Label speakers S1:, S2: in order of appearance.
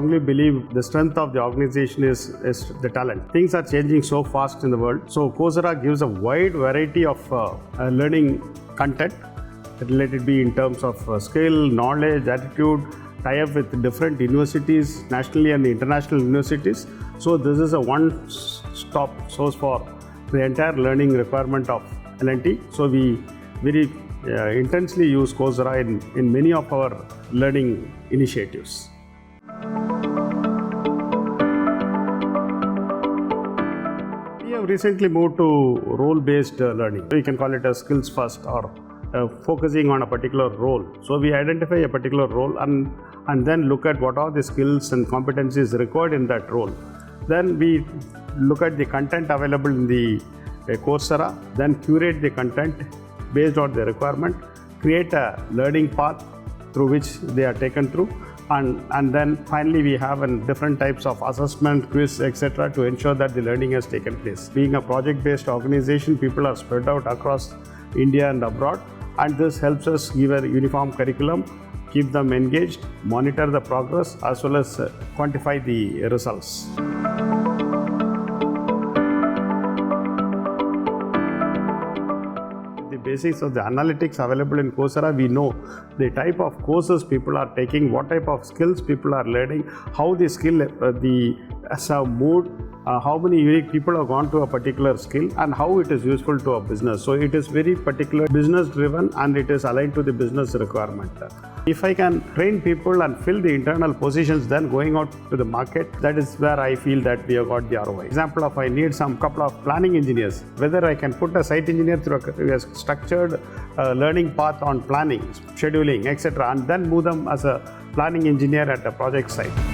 S1: strongly believe the strength of the organization is the talent. Things are changing so fast in the world. So Coursera gives a wide variety of learning content, let it be in terms of skill, knowledge, attitude, tie up with different universities, nationally and international universities. So this is a one-stop source for the entire learning requirement of L&T. So we very intensely use Coursera in many of our learning initiatives. We have recently moved to role-based learning. You can call it a skills first or focusing on a particular role. So we identify a particular role and then look at what are the skills and competencies required in that role. Then we look at the content available in the Coursera, then curate the content based on the requirement, create a learning path through which they are taken through, and then finally we have different types of assessment, quiz, etc. to ensure that the learning has taken place. Being a project-based organization, people are spread out across India and abroad, and this helps us give a uniform curriculum, keep them engaged, monitor the progress as well as quantify the results. The basics of the analytics available in Coursera, we know the type of courses people are taking, what type of skills people are learning, how the skill, the mood, how many unique people have gone to a particular skill and how it is useful to a business. So it is very particular business driven and it is aligned to the business requirement. If I can train people and fill the internal positions, then going out to the market, that is where I feel that we have got the ROI. Example of I need some couple of planning engineers, whether I can put a site engineer through a structured learning path on planning, scheduling, etc. and then move them as a planning engineer at a project site.